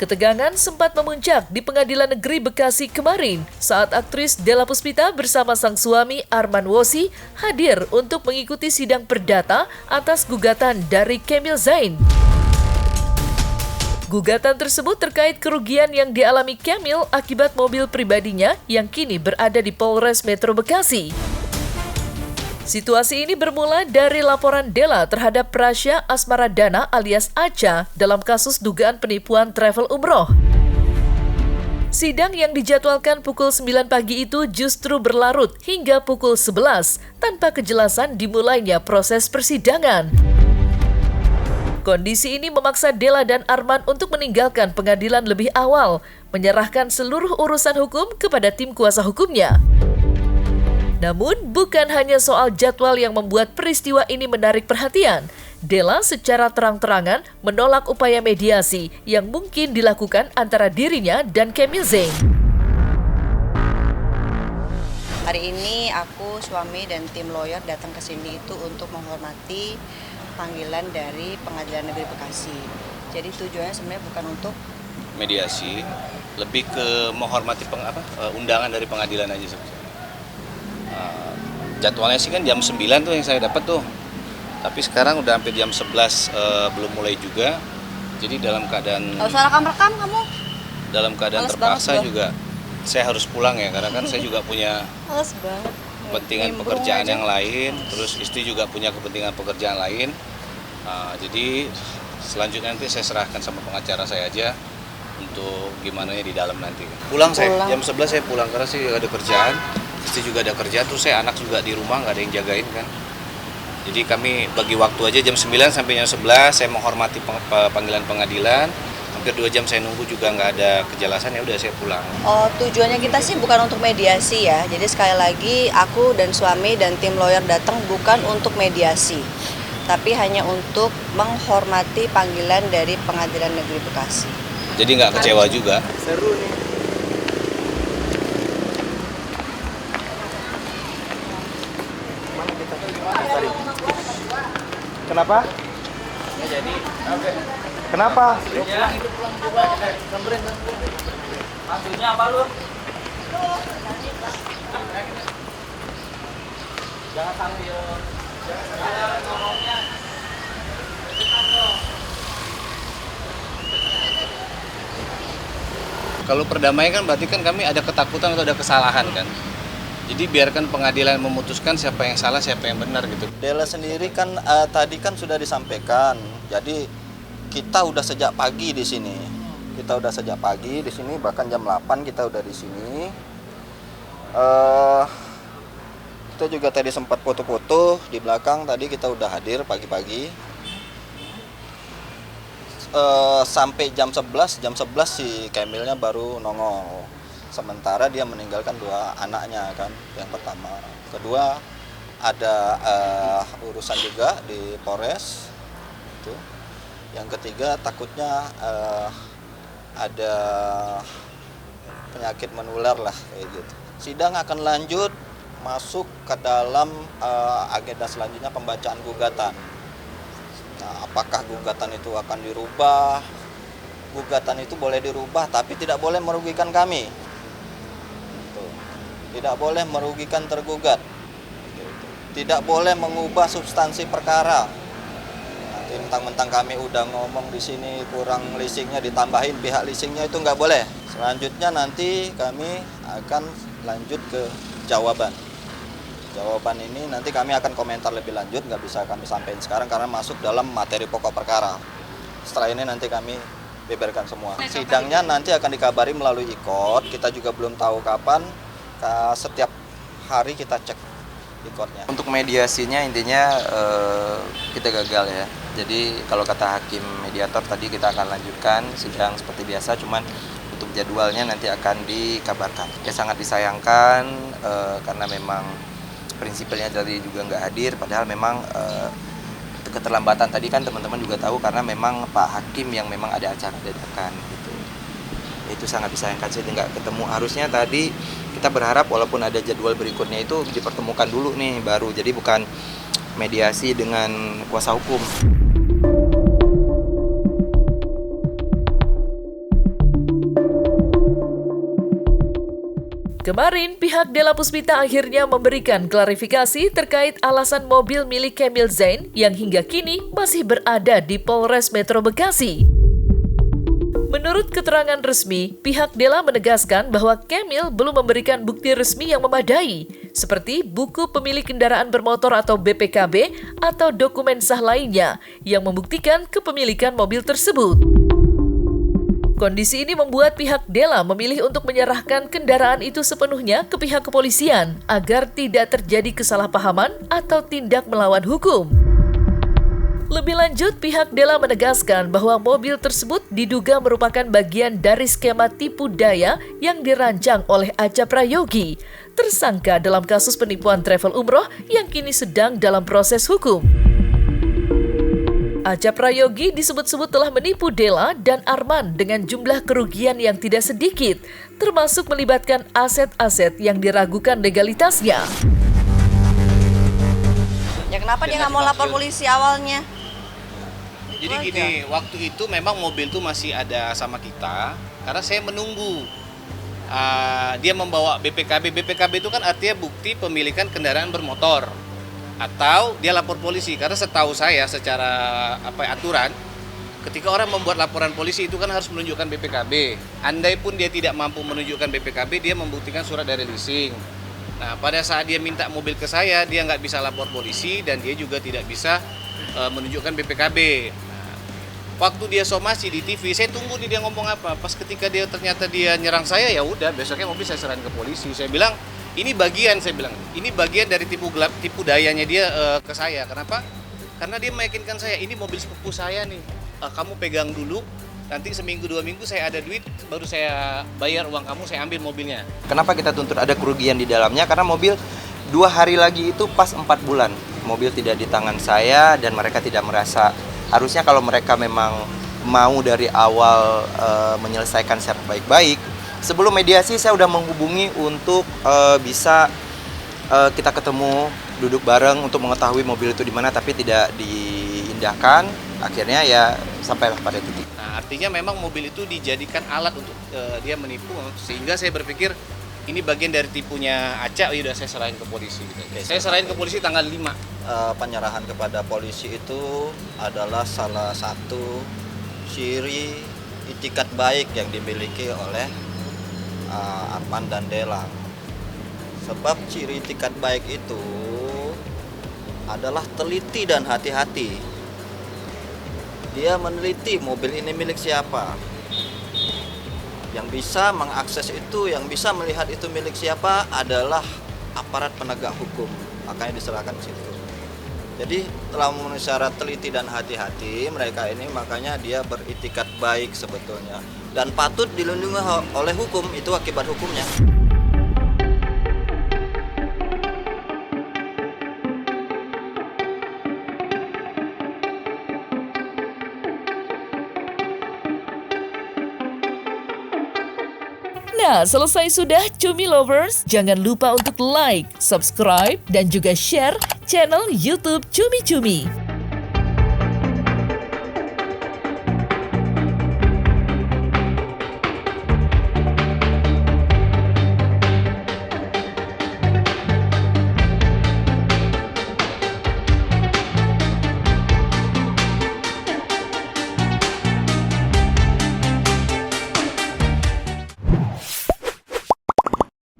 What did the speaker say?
Ketegangan sempat memuncak di Pengadilan Negeri Bekasi kemarin saat aktris Della Puspita bersama sang suami Arman Wosi hadir untuk mengikuti sidang perdata atas gugatan dari Kamil Zain. Gugatan tersebut terkait kerugian yang dialami Kamil akibat mobil pribadinya yang kini berada di Polres Metro Bekasi. Situasi ini bermula dari laporan Della terhadap Prasya Asmaradana alias Acha dalam kasus dugaan penipuan travel umroh. Sidang yang dijadwalkan pukul 9 pagi itu justru berlarut hingga pukul 11 tanpa kejelasan dimulainya proses persidangan. Kondisi ini memaksa Della dan Arman untuk meninggalkan pengadilan lebih awal, menyerahkan seluruh urusan hukum kepada tim kuasa hukumnya. Namun, bukan hanya soal jadwal yang membuat peristiwa ini menarik perhatian. Della secara terang-terangan menolak upaya mediasi yang mungkin dilakukan antara dirinya dan Kamil Zain. Hari ini aku, suami, dan tim lawyer datang ke sini itu untuk menghormati panggilan dari Pengadilan Negeri Bekasi. Jadi tujuannya sebenarnya bukan untuk mediasi, lebih ke menghormati undangan dari pengadilan aja sebetulnya. Jadwalnya sih kan jam 9 tuh yang saya dapat tuh. Tapi sekarang udah hampir jam 11 belum mulai juga. Jadi dalam keadaan rekam kamu. Dalam keadaan terpaksa juga saya harus pulang ya karena kan saya juga punya kepentingan pekerjaan yang lain, terus istri juga punya kepentingan pekerjaan lain. Jadi selanjutnya nanti saya serahkan sama pengacara saya aja untuk gimana ya di dalam nanti. Saya jam 11 saya pulang karena saya ada kerjaan. Istri juga ada kerja, terus saya anak juga di rumah, nggak ada yang jagain kan. Jadi kami bagi waktu aja jam 9 sampai jam 11, saya menghormati panggilan pengadilan. Hampir 2 jam saya nunggu juga nggak ada kejelasan, ya udah saya pulang. Tujuannya kita sih bukan untuk mediasi ya. Jadi sekali lagi aku dan suami dan tim lawyer datang bukan untuk mediasi, tapi hanya untuk menghormati panggilan dari Pengadilan Negeri Bekasi. Jadi nggak kecewa juga. Seru nih. Kenapa? Nggak jadi. Kenapa? Pulang. Maksudnya apa lu? Jangan sambil ngomongnya. Kalau perdamaian kan berarti kan kami ada ketakutan atau ada kesalahan kan. Jadi biarkan pengadilan memutuskan siapa yang salah, siapa yang benar gitu. Della sendiri kan tadi kan sudah disampaikan. Jadi kita udah sejak pagi di sini. Bahkan jam 8 kita udah di sini. Kita juga tadi sempat foto-foto di belakang, tadi kita udah hadir pagi-pagi. Sampai jam 11 si Kamilnya baru nongol. Sementara dia meninggalkan 2 anaknya kan, yang pertama. Kedua ada urusan juga di Polres itu. Yang ketiga takutnya ada penyakit menular lah kayak gitu. Sidang akan lanjut masuk ke dalam agenda selanjutnya pembacaan gugatan. Nah, apakah gugatan itu akan dirubah? Gugatan itu boleh dirubah tapi tidak boleh merugikan kami. Tidak boleh merugikan tergugat, tidak boleh mengubah substansi perkara. Nanti mentang-mentang kami udah ngomong di sini kurang leasingnya ditambahin pihak leasingnya, itu nggak boleh. Selanjutnya nanti kami akan lanjut ke jawaban. Jawaban ini nanti kami akan komentar lebih lanjut, nggak bisa kami sampaikan sekarang karena masuk dalam materi pokok perkara. Setelah ini nanti kami beberkan semua. Sidangnya nanti akan dikabari melalui e-court, kita juga belum tahu kapan. Setiap hari kita cek e-courtnya. Untuk mediasinya intinya kita gagal ya. Jadi kalau kata hakim mediator tadi kita akan lanjutkan sidang seperti biasa, cuman untuk jadwalnya nanti akan dikabarkan. Ya sangat disayangkan karena memang prinsipalnya tadi juga nggak hadir, padahal memang keterlambatan tadi kan teman-teman juga tahu karena memang Pak Hakim yang memang ada acara dadakan gitu. Itu sangat disayangkan sih nggak ketemu. Harusnya tadi kita berharap walaupun ada jadwal berikutnya itu dipertemukan dulu nih baru. Jadi bukan mediasi dengan kuasa hukum. Kemarin, pihak Della Puspita akhirnya memberikan klarifikasi terkait alasan mobil milik Kamil Zain yang hingga kini masih berada di Polres Metro Bekasi. Menurut keterangan resmi, pihak Della menegaskan bahwa Kamil belum memberikan bukti resmi yang memadai, seperti buku pemilik kendaraan bermotor atau BPKB atau dokumen sah lainnya yang membuktikan kepemilikan mobil tersebut. Kondisi ini membuat pihak Della memilih untuk menyerahkan kendaraan itu sepenuhnya ke pihak kepolisian agar tidak terjadi kesalahpahaman atau tindak melawan hukum. Lebih lanjut, pihak Della menegaskan bahwa mobil tersebut diduga merupakan bagian dari skema tipu daya yang dirancang oleh Acha Prayogi, tersangka dalam kasus penipuan travel umroh yang kini sedang dalam proses hukum. Acha Prayogi disebut-sebut telah menipu Della dan Arman dengan jumlah kerugian yang tidak sedikit, termasuk melibatkan aset-aset yang diragukan legalitasnya. Ya kenapa dia nggak mau lapor polisi awalnya? Jadi gini, waktu itu memang mobil itu masih ada sama kita, karena saya menunggu dia membawa BPKB. BPKB itu kan artinya bukti pemilikan kendaraan bermotor. Atau dia lapor polisi, karena setahu saya secara aturan, ketika orang membuat laporan polisi itu kan harus menunjukkan BPKB. Andai pun dia tidak mampu menunjukkan BPKB, dia membuktikan surat dari leasing. Nah, pada saat dia minta mobil ke saya, dia nggak bisa lapor polisi dan dia juga tidak bisa menunjukkan BPKB. Nah, waktu dia somasi di TV, saya tunggu dia ngomong apa. Pas ketika ternyata dia nyerang saya, ya udah besoknya mobil saya serahin ke polisi. Saya bilang, ini bagian dari tipu dayanya dia ke saya. Kenapa? Karena dia meyakinkan saya, ini mobil sepupu saya nih. Kamu pegang dulu, nanti seminggu 2 minggu saya ada duit, baru saya bayar uang kamu, saya ambil mobilnya. Kenapa kita tuntut ada kerugian di dalamnya? Karena mobil 2 hari lagi itu pas 4 bulan. Mobil tidak di tangan saya dan mereka tidak merasa, harusnya kalau mereka memang mau dari awal menyelesaikan secara baik-baik, sebelum mediasi saya udah menghubungi untuk bisa kita ketemu, duduk bareng untuk mengetahui mobil itu di mana, tapi tidak diindahkan. Akhirnya ya sampailah pada titik. Nah, artinya memang mobil itu dijadikan alat untuk dia menipu, sehingga saya berpikir ini bagian dari tipunya Acha, udah saya serahin ke polisi. Gitu. Saya serahin ke polisi tanggal 5. Penyerahan kepada polisi itu adalah salah satu ciri itikat baik yang dimiliki oleh Arman dan Della. Sebab ciri itikat baik itu adalah teliti dan hati-hati. Dia meneliti mobil ini milik siapa. Yang bisa mengakses itu, yang bisa melihat itu milik siapa adalah aparat penegak hukum. Makanya diserahkan di situ. Jadi telah memenuhi syarat teliti dan hati-hati mereka ini, makanya dia beritikat baik sebetulnya. Dan patut dilindungi oleh hukum, itu akibat hukumnya. Nah, selesai sudah Cumi Lovers. Jangan lupa untuk like, subscribe, dan juga share channel YouTube Cumi Cumi.